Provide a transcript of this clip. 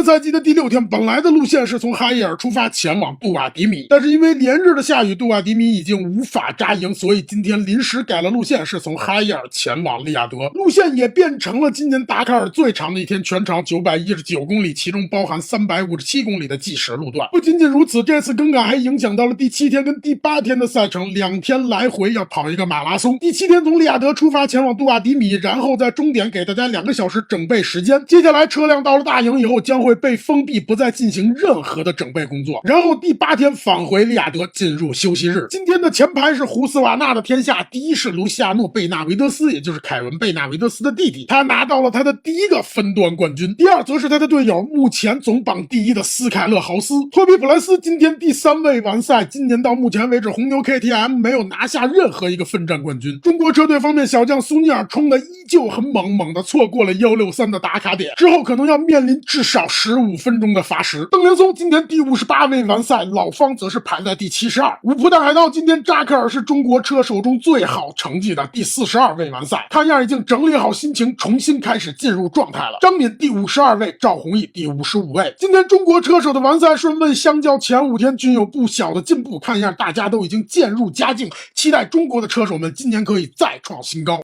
赛季的第6天，本来的路线是从哈耶尔出发前往杜瓦迪米，但是因为连日的下雨，杜瓦迪米已经无法扎营，所以今天临时改了路线，是从哈耶尔前往利雅得。路线也变成了今年达喀尔最长的一天，全长919公里，其中包含357公里的计时路段。不仅仅如此，这次更改还影响到了第7天跟第8天的赛程，2天来回要跑一个马拉松。第7天从利雅得出发前往杜瓦迪米，然后在终点给大家2个小时整备时间。接下来车辆到了大营以后，将会被封闭，不再进行任何的整备工作。然后第8天返回利雅得，进入休息日。今天的前排是胡斯瓦纳的天下，第一是卢西亚诺·贝纳维德斯，也就是凯文·贝纳维德斯的弟弟，他拿到了他的第1个分段冠军。第2则是他的队友，目前总榜第1的斯凯勒豪斯。托比普莱斯今天第3位完赛。今年到目前为止，红牛 KTM 没有拿下任何一个奋战冠军。中国车队方面，小将苏尼尔冲的依旧很猛的错过了163的打卡点，之后可能要面临至少15分钟的罚时。邓连松今天第58位完赛，老方则是排在第72。五浦大海盗今天扎克尔是中国车手中最好成绩的第42位完赛，看样已经整理好心情，重新开始进入状态了。张敏第52位，赵宏毅第55位。今天中国车手的完赛顺位相较前5天均有不小的进步，看样大家都已经渐入佳境，期待中国的车手们今年可以再创新高。